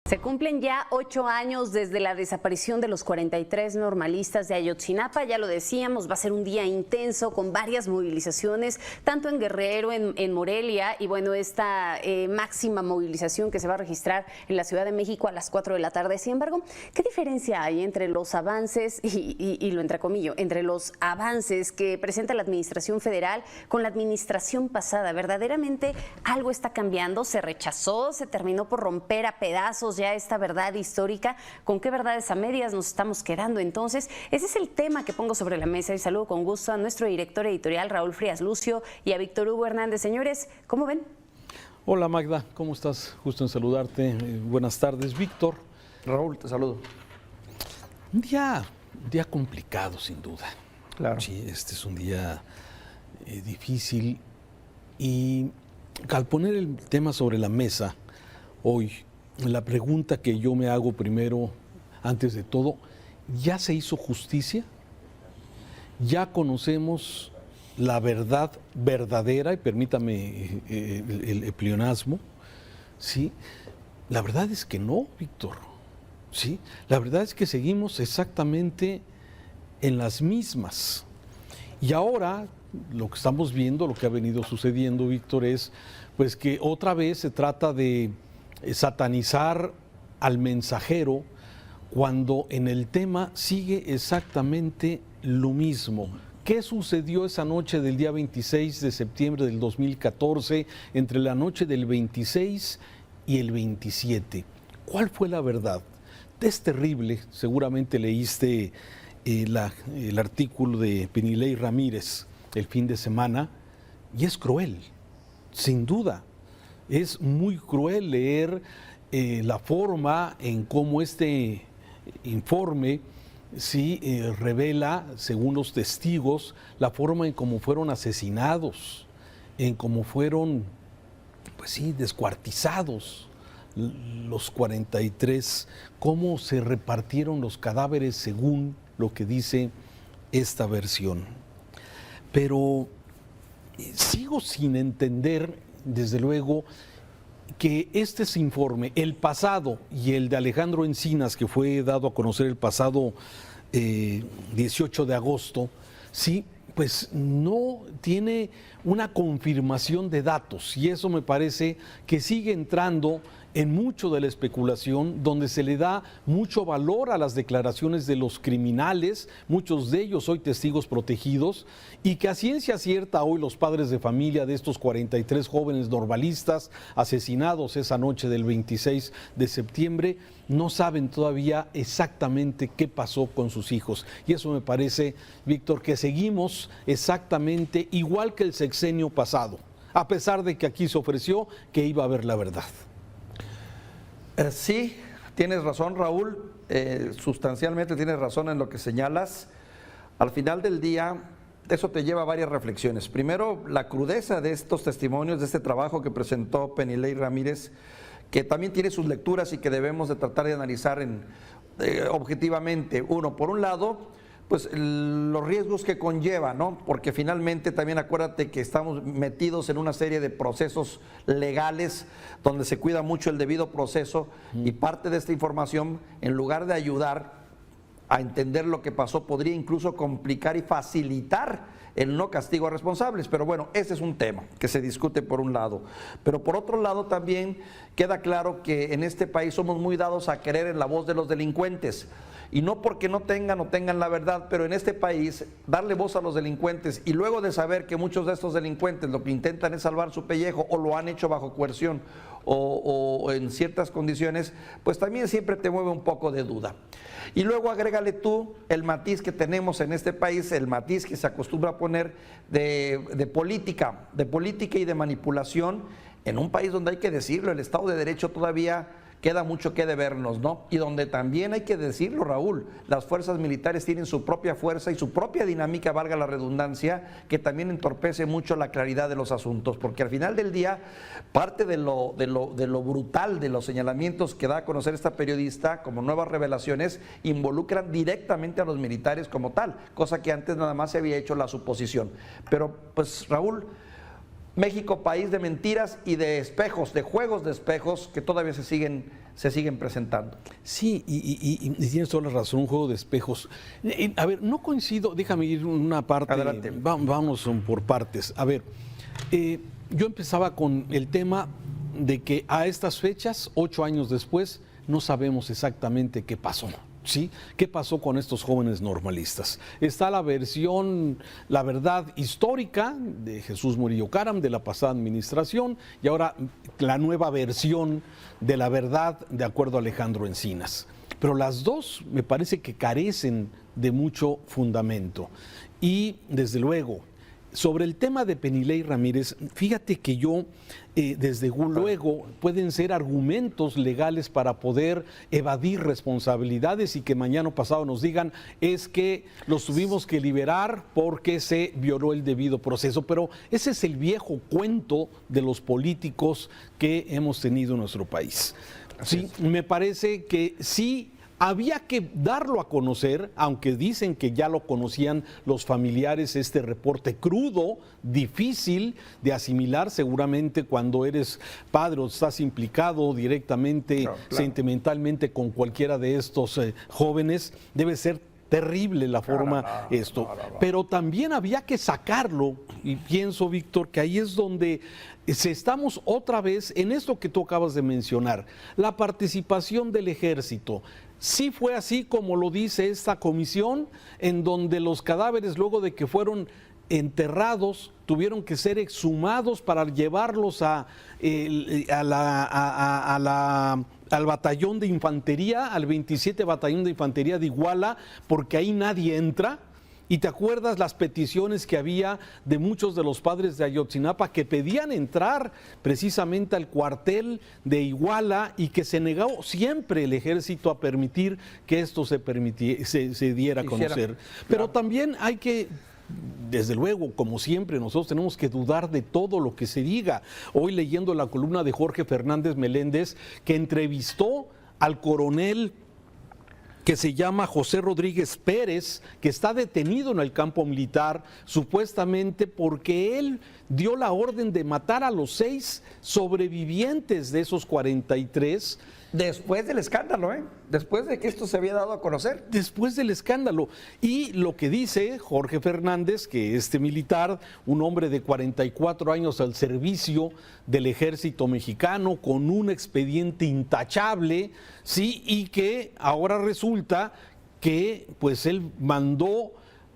Se cumplen ya 8 años desde la desaparición de los 43 normalistas de Ayotzinapa. Ya lo decíamos, va a ser un día intenso con varias movilizaciones, tanto en Guerrero, en Morelia, y bueno, esta máxima movilización que se va a registrar en la Ciudad de México a las 4 de la tarde. Sin embargo, ¿qué diferencia hay entre los avances, y lo entrecomillo, entre los avances que presenta la administración federal con la administración pasada? ¿Verdaderamente algo está cambiando? ¿Se rechazó? ¿Se terminó por romper a pedazos ya esta verdad histórica? ¿Con qué verdades a medias nos estamos quedando entonces? Ese es el tema que pongo sobre la mesa y saludo con gusto a nuestro director editorial Raúl Frías Lucio y a Víctor Hugo Hernández. Señores, ¿cómo ven? Hola Magda, ¿cómo estás? Gusto en saludarte. Buenas tardes, Víctor. Raúl, te saludo. Un día complicado, sin duda. Claro. Sí, este es un día difícil y al poner el tema sobre la mesa hoy, la pregunta que yo me hago primero, antes de todo, ¿ya se hizo justicia? ¿Ya conocemos la verdad verdadera? Y permítame el pleonasmo, ¿sí? La verdad es que no, Víctor, ¿sí? La verdad es que seguimos exactamente en las mismas. Y ahora lo que estamos viendo, lo que ha venido sucediendo, Víctor, es pues que otra vez se trata de satanizar al mensajero cuando en el tema sigue exactamente lo mismo. ¿Qué sucedió esa noche del día 26 de septiembre del 2014, entre la noche del 26 y el 27? ¿Cuál fue la verdad? Es terrible, seguramente leíste el artículo de Penilei Ramírez el fin de semana, y es cruel, sin duda. Es muy cruel leer la forma en cómo este informe revela, según los testigos, la forma en cómo fueron asesinados, en cómo fueron, pues sí, descuartizados los 43, cómo se repartieron los cadáveres según lo que dice esta versión. Pero sigo sin entender, desde luego, que este informe, el pasado y el de Alejandro Encinas, que fue dado a conocer el pasado 18 de agosto, sí, pues no tiene una confirmación de datos, y eso me parece que sigue entrando en mucho de la especulación, donde se le da mucho valor a las declaraciones de los criminales, muchos de ellos hoy testigos protegidos, y que a ciencia cierta hoy los padres de familia de estos 43 jóvenes normalistas asesinados esa noche del 26 de septiembre no saben todavía exactamente qué pasó con sus hijos. Y eso me parece, Víctor, que seguimos exactamente igual que el sexenio pasado, a pesar de que aquí se ofreció que iba a haber la verdad. Sí, tienes razón, Raúl, sustancialmente tienes razón en lo que señalas. Al final del día, eso te lleva a varias reflexiones. Primero, la crudeza de estos testimonios, de este trabajo que presentó Penilei Ramírez, que también tiene sus lecturas y que debemos de tratar de analizar objetivamente. Uno, por un lado, pues los riesgos que conlleva, ¿no? Porque finalmente también acuérdate que estamos metidos en una serie de procesos legales donde se cuida mucho el debido proceso, y parte de esta información, en lugar de ayudar a entender lo que pasó, podría incluso complicar y facilitar el no castigo a responsables. Pero bueno, ese es un tema que se discute por un lado. Pero por otro lado también queda claro que en este país somos muy dados a creer en la voz de los delincuentes. Y no porque no tengan la verdad, pero en este país darle voz a los delincuentes y luego de saber que muchos de estos delincuentes lo que intentan es salvar su pellejo o lo han hecho bajo coerción o en ciertas condiciones, pues también siempre te mueve un poco de duda. Y luego agrégale tú el matiz que tenemos en este país, el matiz que se acostumbra a poner de política y de manipulación en un país donde hay que decirlo, el Estado de Derecho todavía queda mucho que debernos, ¿no? Y donde también hay que decirlo, Raúl, las fuerzas militares tienen su propia fuerza y su propia dinámica, valga la redundancia, que también entorpece mucho la claridad de los asuntos, porque al final del día, parte de lo brutal de los señalamientos que da a conocer esta periodista como nuevas revelaciones involucran directamente a los militares como tal, cosa que antes nada más se había hecho la suposición. Pero, pues, Raúl, México, país de mentiras y de espejos, de juegos de espejos que todavía se siguen se siguen presentando. Sí, y tienes toda la razón, un juego de espejos. A ver, no coincido, déjame ir una parte. Adelante. Vamos por partes. A ver, yo empezaba con el tema de que a estas fechas, 8 años después, no sabemos exactamente qué pasó. ¿Sí? ¿Qué pasó con estos jóvenes normalistas? Está la versión, la verdad histórica de Jesús Murillo Caram de la pasada administración y ahora la nueva versión de la verdad de acuerdo a Alejandro Encinas. Pero las dos me parece que carecen de mucho fundamento. Y desde luego, sobre el tema de Penilei Ramírez, fíjate que yo, desde luego, pueden ser argumentos legales para poder evadir responsabilidades y que mañana o pasado nos digan es que los tuvimos que liberar porque se violó el debido proceso. Pero ese es el viejo cuento de los políticos que hemos tenido en nuestro país. Sí, me parece que sí. Había que darlo a conocer, aunque dicen que ya lo conocían los familiares, este reporte crudo, difícil de asimilar seguramente cuando eres padre o estás implicado directamente, sentimentalmente con cualquiera de estos jóvenes, debe ser terrible la forma pero también había que sacarlo y pienso, Víctor, que ahí es donde estamos otra vez en esto que tú acabas de mencionar, la participación del ejército. Sí fue así como lo dice esta comisión, en donde los cadáveres, luego de que fueron enterrados, tuvieron que ser exhumados para llevarlos al batallón de infantería, al 27 Batallón de Infantería de Iguala, porque ahí nadie entra. Y te acuerdas las peticiones que había de muchos de los padres de Ayotzinapa que pedían entrar precisamente al cuartel de Iguala y que se negó siempre el ejército a permitir que esto se diera a conocer. Pero también hay que, desde luego, como siempre, nosotros tenemos que dudar de todo lo que se diga. Hoy leyendo la columna de Jorge Fernández Meléndez, que entrevistó al coronel que se llama José Rodríguez Pérez, que está detenido en el campo militar, supuestamente porque él dio la orden de matar a los 6 sobrevivientes de esos 43. Después del escándalo, después de que esto se había dado a conocer. Después del escándalo. Y lo que dice Jorge Fernández, que este militar, un hombre de 44 años al servicio del ejército mexicano, con un expediente intachable, sí, y que ahora resulta que pues él mandó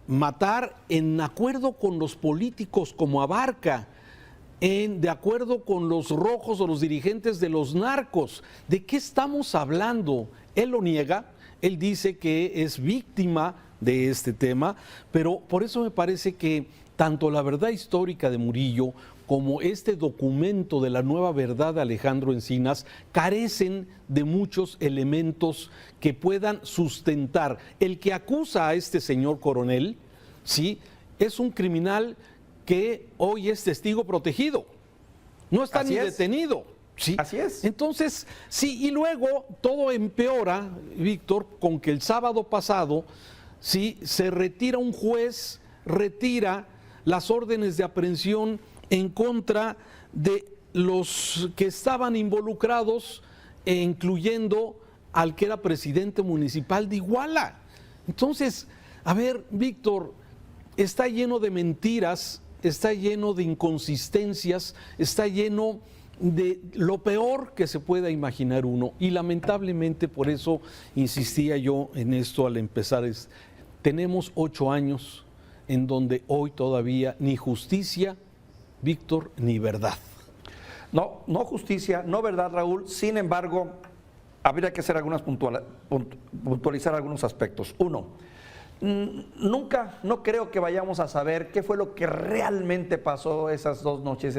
matar en acuerdo con los políticos como Abarca, de acuerdo con los rojos o los dirigentes de los narcos. ¿De qué estamos hablando? Él lo niega, él dice que es víctima de este tema, pero por eso me parece que tanto la verdad histórica de Murillo como este documento de la nueva verdad de Alejandro Encinas carecen de muchos elementos que puedan sustentar. El que acusa a este señor coronel, ¿sí?, es un criminal que hoy es testigo protegido, no está ni detenido. ¿Sí? Así es. Entonces, sí, y luego todo empeora, Víctor, con que el sábado pasado, sí, se retira un juez, retira las órdenes de aprehensión en contra de los que estaban involucrados, incluyendo al que era presidente municipal de Iguala. Entonces, a ver, Víctor, está lleno de mentiras, está lleno de inconsistencias, está lleno de lo peor que se pueda imaginar uno. Y lamentablemente, por eso insistía yo en esto al empezar, tenemos 8 años en donde hoy todavía ni justicia, Víctor, ni verdad. No justicia, no verdad, Raúl. Sin embargo, habría que hacer puntualizar algunos aspectos. Uno, no creo que vayamos a saber qué fue lo que realmente pasó esas noches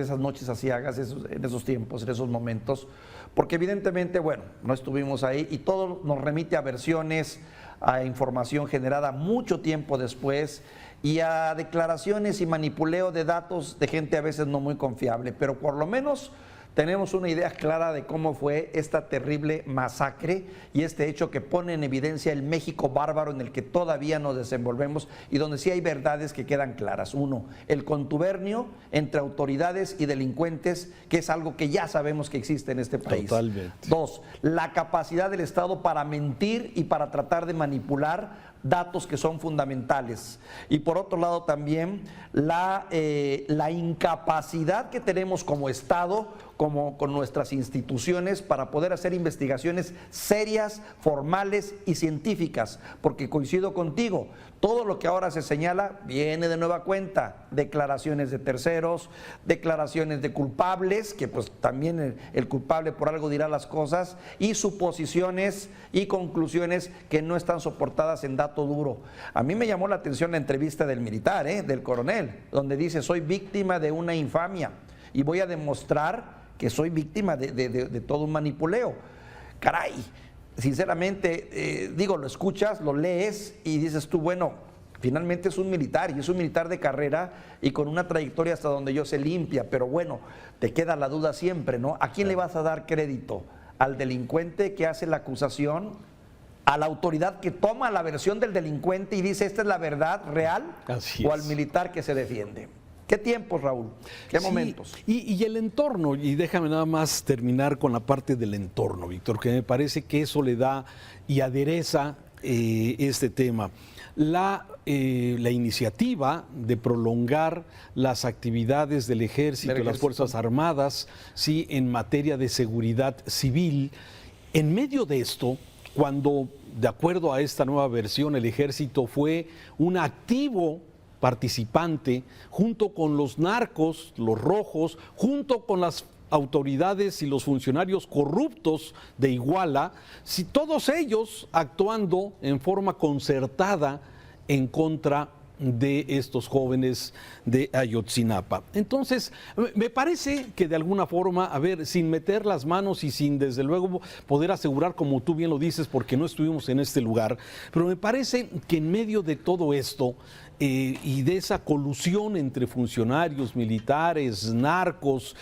aciagas, en esos tiempos, en esos momentos, porque evidentemente, bueno, no estuvimos ahí y todo nos remite a versiones, a información generada mucho tiempo después y a declaraciones y manipuleo de datos de gente a veces no muy confiable, pero por lo menos tenemos una idea clara de cómo fue esta terrible masacre y este hecho que pone en evidencia el México bárbaro en el que todavía nos desenvolvemos y donde sí hay verdades que quedan claras. Uno, el contubernio entre autoridades y delincuentes, que es algo que ya sabemos que existe en este país. Totalmente. Dos, la capacidad del Estado para mentir y para tratar de manipular datos que son fundamentales. Y por otro lado también la incapacidad que tenemos como Estado, como con nuestras instituciones, para poder hacer investigaciones serias, formales y científicas, porque coincido contigo, todo lo que ahora se señala viene de nueva cuenta, declaraciones de terceros, declaraciones de culpables, que pues también el culpable por algo dirá las cosas, y suposiciones y conclusiones que no están soportadas en dato duro. A mí me llamó la atención la entrevista del militar, del coronel, donde dice: soy víctima de una infamia y voy a demostrar que soy víctima de todo un manipuleo. Caray, sinceramente, digo, lo escuchas, lo lees y dices tú, bueno, finalmente es un militar y es un militar de carrera y con una trayectoria hasta donde yo sé limpia, pero bueno, te queda la duda siempre, ¿no? ¿A quién le vas a dar crédito? ¿Al delincuente que hace la acusación? ¿A la autoridad que toma la versión del delincuente y dice esta es la verdad real? Así ¿O es. al militar que se defiende? ¿Qué tiempos, Raúl? ¿Qué momentos? Y el entorno, y déjame nada más terminar con la parte del entorno, Víctor, que me parece que eso le da y adereza este tema. La iniciativa de prolongar las actividades del ejército, de las Fuerzas Armadas, sí, en materia de seguridad civil, en medio de esto, cuando, de acuerdo a esta nueva versión, el ejército fue un activo participante junto con los narcos, los rojos, junto con las autoridades y los funcionarios corruptos de Iguala, si todos ellos actuando en forma concertada en contra de estos jóvenes de Ayotzinapa. Entonces, me parece que de alguna forma, a ver, sin meter las manos y sin desde luego poder asegurar, como tú bien lo dices, porque no estuvimos en este lugar, pero me parece que en medio de todo esto y de esa colusión entre funcionarios, militares, narcos,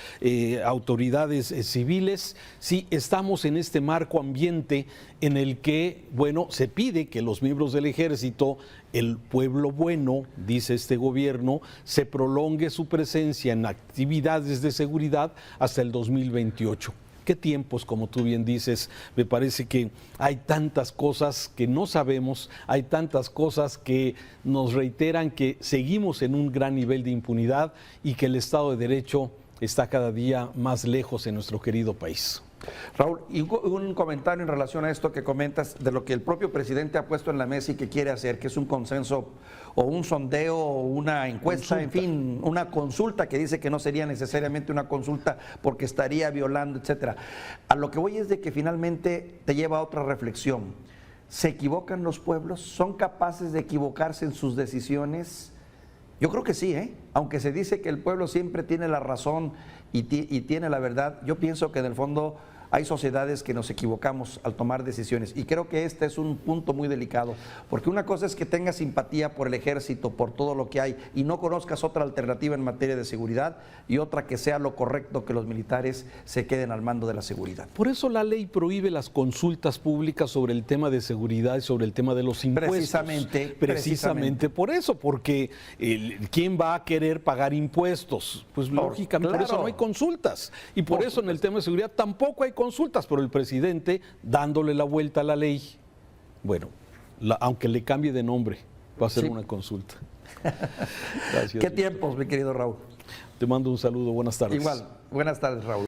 autoridades civiles, sí estamos en este marco ambiente en el que, bueno, se pide que los miembros del ejército, el pueblo bueno, dice este gobierno, se prolongue su presencia en actividades de seguridad hasta el 2028. ¿Qué tiempos, como tú bien dices? Me parece que hay tantas cosas que no sabemos, hay tantas cosas que nos reiteran que seguimos en un gran nivel de impunidad y que el Estado de Derecho está cada día más lejos en nuestro querido país. Raúl, y un comentario en relación a esto que comentas de lo que el propio presidente ha puesto en la mesa y que quiere hacer, que es un consenso o un sondeo o una encuesta, en fin, una consulta, que dice que no sería necesariamente una consulta porque estaría violando, etcétera. A lo que voy es de que finalmente te lleva a otra reflexión. ¿Se equivocan los pueblos? ¿Son capaces de equivocarse en sus decisiones? Yo creo que sí, aunque se dice que el pueblo siempre tiene la razón y tiene la verdad, yo pienso que en el fondo hay sociedades que nos equivocamos al tomar decisiones y creo que este es un punto muy delicado, porque una cosa es que tengas simpatía por el ejército, por todo lo que hay y no conozcas otra alternativa en materia de seguridad y otra que sea lo correcto que los militares se queden al mando de la seguridad. Por eso la ley prohíbe las consultas públicas sobre el tema de seguridad y sobre el tema de los impuestos. Precisamente por eso, porque ¿quién va a querer pagar impuestos? Pues lógicamente, claro. por eso no hay consultas y por eso en el tema de seguridad tampoco hay consultas, pero el presidente dándole la vuelta a la ley, bueno, aunque le cambie de nombre, va a ser una consulta. Gracias. ¿Qué tiempos, mi querido Raúl? Te mando un saludo, buenas tardes. Igual, buenas tardes, Raúl.